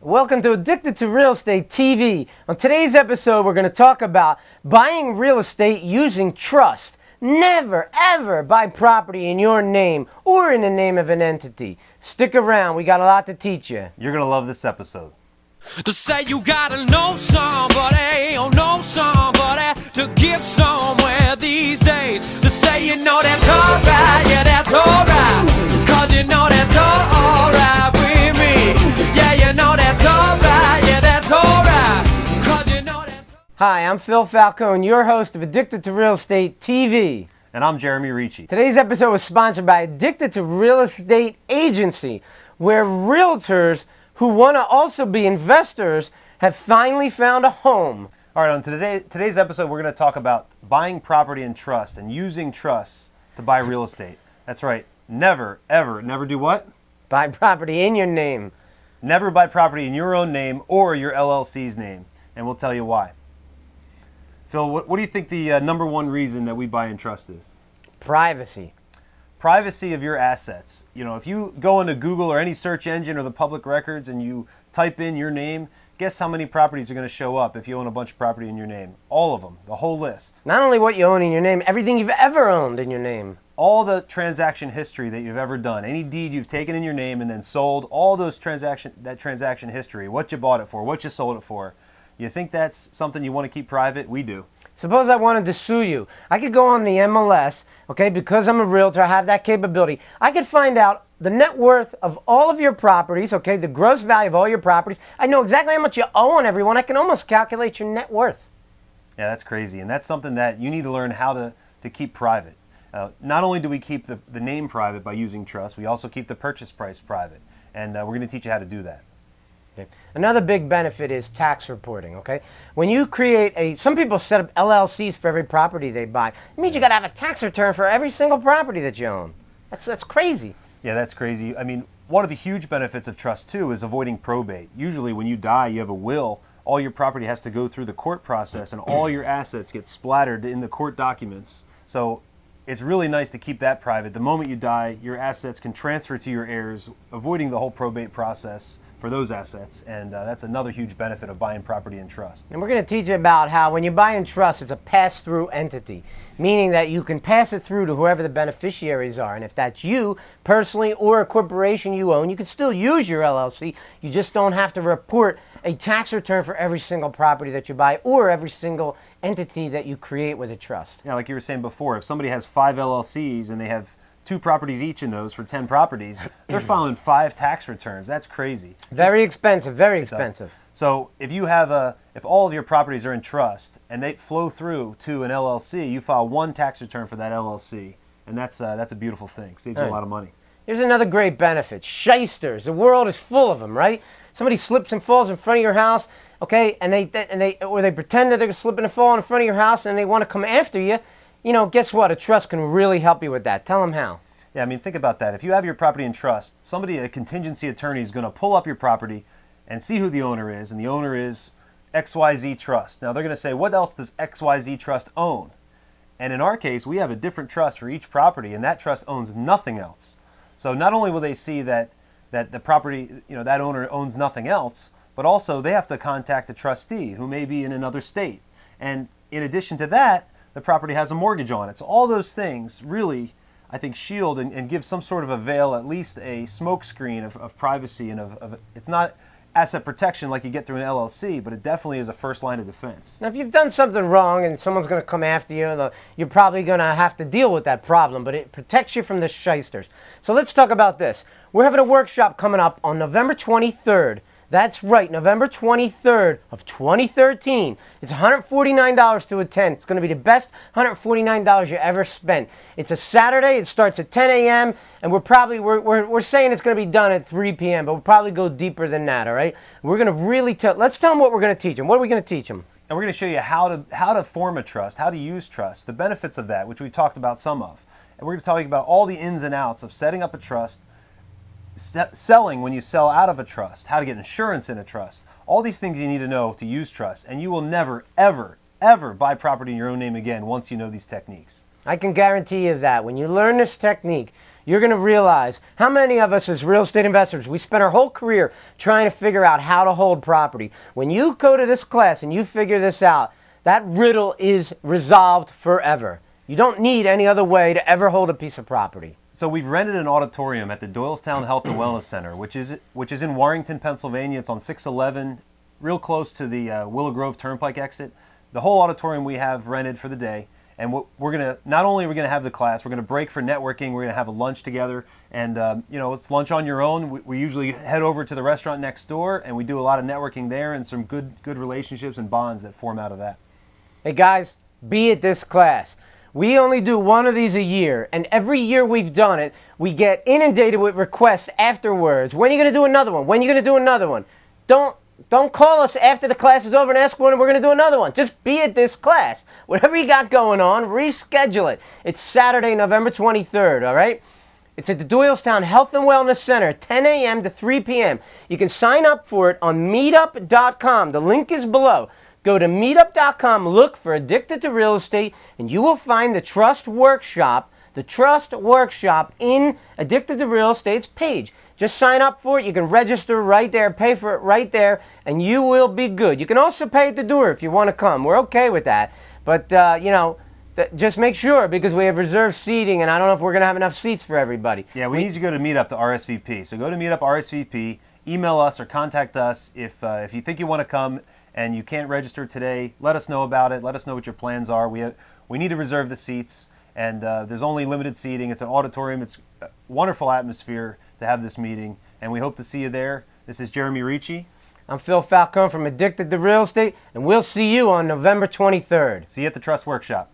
Welcome to Addicted to Real Estate TV. On today's episode, we're going to talk about buying real estate using trust. Never, ever buy property in your name or in the name of an entity. Stick around. We got a lot to teach you. You're going to love this episode. To say you gotta know somebody, or know somebody to get somewhere these days. To say you know that's alright, yeah that's alright. Cause you know that's alright with me. Yeah, you know that's alright, yeah that's alright. Cause you know that's Hi, I'm Phil Falcone, your host of Addicted to Real Estate TV. And I'm Jeremy Ricci. Today's episode was sponsored by Addicted to Real Estate Agency, where realtors who want to also be investors have finally found a home. All right, on today's episode, we're going to talk about buying property in trust and using trusts to buy real estate. That's right. Never, ever, never do what? Buy property in your name. Never buy property in your own name or your LLC's name. And we'll tell you why. Phil, what do you think the number one reason that we buy in trust is? Privacy. Privacy of your assets. You know, if you go into Google or any search engine or the public records and you type in your name, guess how many properties are going to show up if you own a bunch of property in your name? All of them, the whole list. Not only what you own in your name, everything you've ever owned in your name. All the transaction history that you've ever done, any deed you've taken in your name and then sold, all those transaction history, what you bought it for, what you sold it for. You think that's something you want to keep private? We do. Suppose I wanted to sue you. I could go on the MLS, okay, because I'm a realtor, I have that capability. I could find out the net worth of all of your properties, okay, the gross value of all your properties. I know exactly how much you owe on everyone. I can almost calculate your net worth. Yeah, that's crazy. And that's something that you need to learn how to keep private. Not only do we keep the name private by using trust, we also keep the purchase price private. And we're going to teach you how to do that. Okay. Another big benefit is tax reporting, okay? When you create some people set up LLCs for every property they buy. It means you got to have a tax return for every single property that you own. That's crazy. Yeah, that's crazy. I mean, one of the huge benefits of trust, too, is avoiding probate. Usually when you die, you have a will, all your property has to go through the court process and all your assets get splattered in the court documents. So it's really nice to keep that private. The moment you die, your assets can transfer to your heirs, avoiding the whole probate process for those assets, and that's another huge benefit of buying property in trust. And we're going to teach you about how when you buy in trust, it's a pass-through entity, meaning that you can pass it through to whoever the beneficiaries are. And if that's you personally or a corporation you own, you can still use your LLC. You just don't have to report a tax return for every single property that you buy or every single entity that you create with a trust. Yeah, like you were saying before, if somebody has 5 LLCs and they have 2 properties each in those for 10 properties, they're filing 5 tax returns. That's crazy. Very expensive, very expensive. So if you have if all of your properties are in trust and they flow through to an LLC, you file 1 tax return for that LLC, and that's a beautiful thing. Saves you a lot of money. Here's another great benefit: shysters. The world is full of them, right? Somebody slips and falls in front of your house, okay, and they pretend that they're slipping and falling in front of your house, and they want to come after you. You know, guess what? A trust can really help you with that. Tell them how. Yeah, I mean, think about that. If you have your property in trust, a contingency attorney is going to pull up your property and see who the owner is, and the owner is XYZ Trust. Now, they're going to say, what else does XYZ Trust own? And in our case, we have a different trust for each property, and that trust owns nothing else. So not only will they see that the property, that owner owns nothing else, but also they have to contact a trustee who may be in another state. And in addition to that, the property has a mortgage on it. So all those things really, I think, shield and give some sort of a veil, at least a smoke screen of privacy and of it's not asset protection like you get through an LLC, but it definitely is a first line of defense. Now, if you've done something wrong and someone's going to come after you, you're probably going to have to deal with that problem, but it protects you from the shysters. So let's talk about this. We're having a workshop coming up on November 23rd. That's right, November 23rd of 2013. It's $149 to attend. It's going to be the best $149 you ever spent. It's a Saturday. It starts at 10 a.m. and we're saying it's going to be done at 3 p.m. But we'll probably go deeper than that. All right. We're going to really let's tell them what we're going to teach them. What are we going to teach them? And we're going to show you how to form a trust, how to use trust, the benefits of that, which we talked about some of, and we're going to talk about all the ins and outs of setting up a trust. Selling when you sell out of a trust, how to get insurance in a trust, all these things you need to know to use trust, and you will never, ever, ever buy property in your own name again once you know these techniques. I can guarantee you that when you learn this technique, you're going to realize how many of us as real estate investors, we spend our whole career trying to figure out how to hold property. When you go to this class and you figure this out, that riddle is resolved forever. You don't need any other way to ever hold a piece of property. So we've rented an auditorium at the Doylestown Health and Wellness Center, which is in Warrington, Pennsylvania. It's on 611, real close to the Willow Grove Turnpike exit. The whole auditorium we have rented for the day. And not only are we going to have the class, we're going to break for networking. We're going to have a lunch together, and it's lunch on your own. We usually head over to the restaurant next door, and we do a lot of networking there, and some good relationships and bonds that form out of that. Hey guys, be at this class. We only do one of these a year, and every year we've done it, we get inundated with requests afterwards. When are you going to do another one? When are you going to do another one? Don't call us after the class is over and ask when we're going to do another one. Just be at this class. Whatever you got going on, reschedule it. It's Saturday, November 23rd, all right? It's at the Doylestown Health and Wellness Center, 10 a.m. to 3 p.m. You can sign up for it on meetup.com. The link is below. Go to meetup.com, look for Addicted to Real Estate, and you will find the Trust Workshop in Addicted to Real Estate's page. Just sign up for it. You can register right there, pay for it right there, and you will be good. You can also pay at the door if you want to come. We're okay with that. But, just make sure, because we have reserved seating, and I don't know if we're going to have enough seats for everybody. Yeah, we need you to go to Meetup to RSVP. So go to Meetup RSVP, email us or contact us if you think you want to come and you can't register today. Let us know about it. Let us know what your plans are. We need to reserve the seats, and there's only limited seating. It's an auditorium. It's a wonderful atmosphere to have this meeting, and we hope to see you there. This is Jeremy Ricci. I'm Phil Falcone from Addicted to Real Estate, and we'll see you on November 23rd. See you at the Trust Workshop.